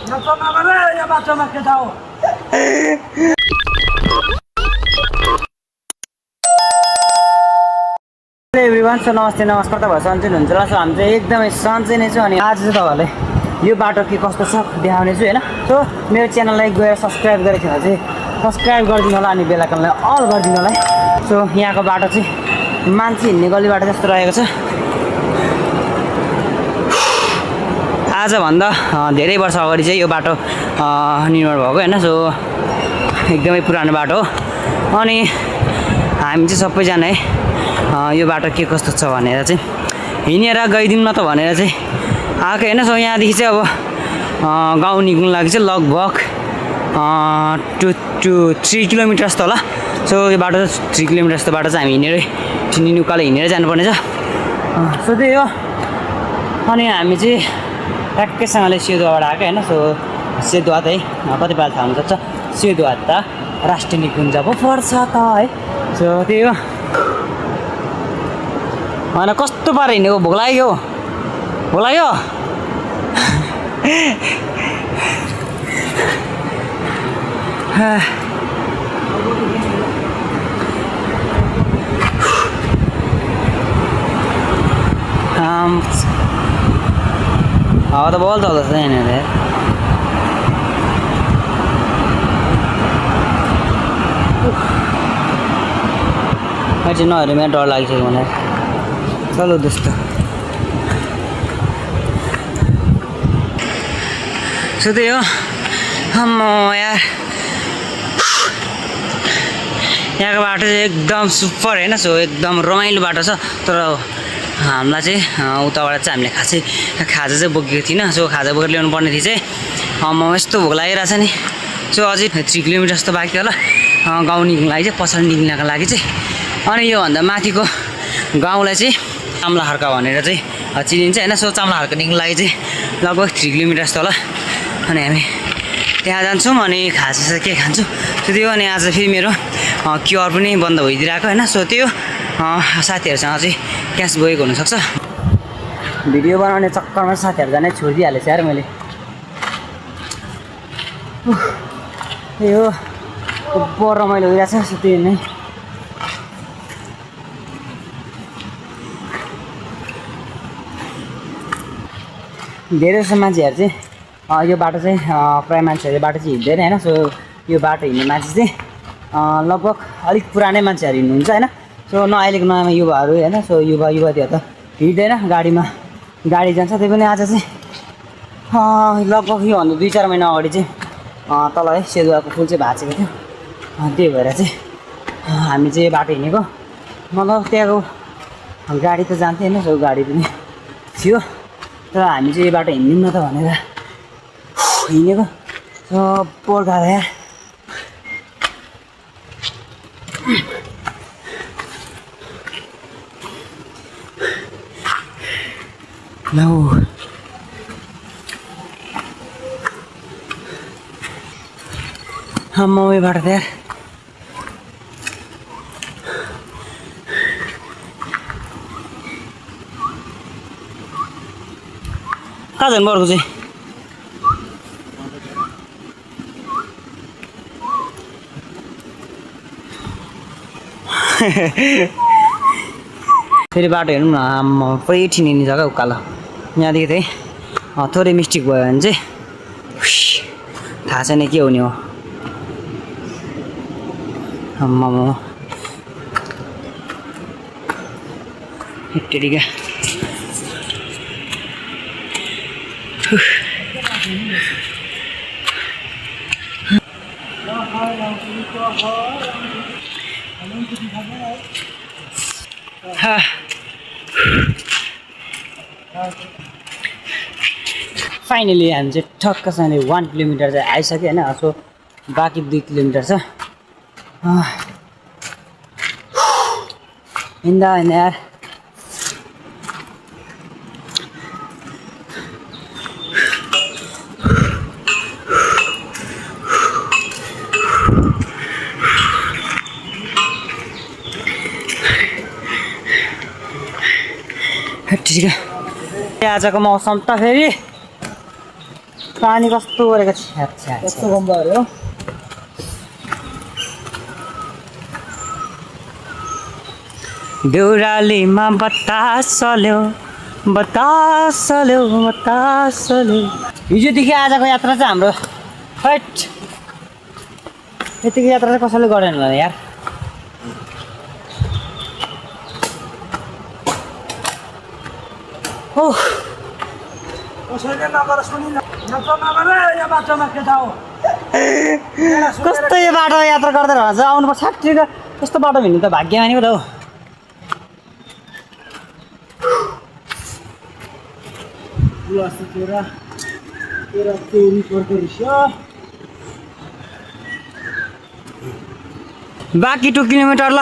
everyone so नमस्ते नमस्कार तपाईहरु सन्चै हुनुहुन्छ होला सो हामी चाहिँ एकदमै सन्चै नै छु अनि आज चाहिँ तपाईहरुलाई यो बाटो के कस्तो छ देखाउने छु हैन सो मेरो च्यानललाई गएर सब्स्क्राइब गरेको छैन चाहिँ सब्स्क्राइब गरिदिनु होला अनि बेल आइकनलाई अल गरिदिनु होला सो यहाँको बाटो चाहिँ मान्छे हिँड्ने गली बाटो जस्तो रहेको छ आज भन्दा धेरै वर्ष अगाडि चाहिँ यो बाटो निर्माण भएको हैन सो एकदमै पुरानो बाटो हो अनि हामी चाहिँ सबैजना यो बाटो के कस्तो छ भनेर चाहिँ हिँडेर गइदिउँ न त भनेर चाहिँ आएको हैन सो यहाँदेखि चाहिँ अब गाउँ निक्ल्नु लागि चाहिँ लगभग 3 किलोमिटर जस्तो होला सो यो बाटो 3 किलोमिटर जस्तो बाटो चाहिँ हामी हिँडेरै ठिनी उकालो हिँडेर जानुपर्ने छ सो त्यही हो अनि हामी चाहिँ ट्याक्कैसँगले सेदुवाबाट आएको हैन सो सेदुवा त है कतिपय थाहा हुनसक्छ सेदुवा त राष्ट्रिय निकुञ्ज पो पर्छ त है सो त्यही हो होइन कस्तो पारा हिँडेको भोक लाग्यो भोक लाग्यो हावा त बल चल्दैछ यहाँनिर मैले चाहिँ नहेरेँ मेरो डर लागिसक्यो मलाई चलो दोस्तों सो त्यही हो यार यहाँको बाटो चाहिँ एकदम सुपर होइन सो एकदम रमाइलो बाटो छ तर हामीलाई चाहिँ उताबाट चाहिँ हामीले खाजा चाहिँ बोकेको थिइनँ सो खाजा बोकेर ल्याउनु पर्ने थियो चाहिँ म यस्तो भोक लागिरहेछ नि सो अझै 3 किलोमिटर जस्तो बाँकी होला गाउँ निक्ल्नु लागि चाहिँ पछाडि निक्लिनको लागि चाहिँ अनि योभन्दा माथिको गाउँलाई चाहिँ चाम्ला खर्का भनेर चाहिँ चिनिन्छ होइन सो चाम्ला खर्का निक्ल्नु लागि चाहिँ लगभग 3 किलोमिटर जस्तो होला अनि हामी त्यहाँ जान्छौँ अनि खाजा चाहिँ के खान्छौँ सो त्यो अनि आज फेरि मेरो क्युआर पनि बन्द भइदिरहेको होइन सो त्यो साथीहरूसँग चाहिँ क्यास गएको हुनसक्छ भिडियो बनाउने चक्करमा साथीहरू जाने छोडिदिइहालेछ यार मैले त्यही हो बर रमाइलो भइरहेछ सो त्यही नै धेरै जस्तो मान्छेहरू चाहिँ यो बाटो चाहिँ प्रायः मान्छेहरू यो बाटो चाहिँ हिँड्दैन होइन सो यो बाटो हिँड्ने मान्छे चाहिँ लगभग अलिक पुरानै मान्छेहरू हिँड्नुहुन्छ होइन सो अहिलेको नयाँ युवाहरू होइन सो युवतीहरू त हिँड्दैन गाडीमा गाडी जान्छ त्यही पनि आज चाहिँ लगभग योभन्दा 2-4 महिना अगाडि चाहिँ तल है सेदुवाको पुल चाहिँ भाँचेको थियो त्यही भएर चाहिँ हामी चाहिँ बाटो हिँडेको मतलब त्यहाँको गाडी त जान्थ्यो होइन सो गाडी पनि थियो तर हामी चाहिँ यो बाटो हिँड्यौँ न त भनेर हिँडेको सो पोर्खा यार ल मम्मी बाटो यार कहाँ जानु पर्को चाहिँ फेरि बाटो हेर्नु न पुरै ठिनिने जग्गा उकालो यहाँदेखि चाहिँ थोरै मिस्टेक भयो भने चाहिँ थाहा छैन के हुने हो आम्मामा हेक्टेरिका फाइनली हामी चाहिँ ठक्कसँगले 1 किलोमिटर चाहिँ आइसक्यो होइन सो बाँकी 2 किलोमिटर छ हिँड्दा होइन यार ठिक आजको मौसम त फेरि पानी कस्तो गरेको छ कस्तो गम्बा अरे हो देउरालीमा बतास चल्यो हिजोदेखि आजको यात्रा चाहिँ हाम्रो हैट यतिको यात्रा चाहिँ कसैले गरेन होला यार ओह कसैले नगर सुनि नगरे यो बाटोमा के जाऊ कस्तो यो बाटो यात्रा गर्दै रहेछ आउनुपर्छ ठिक कस्तो बाटो हिँड्नु त भाग्यमानी पो त हौ तेरा चोरी पर्दो रहेछ बाँकी 2 किलोमिटर ल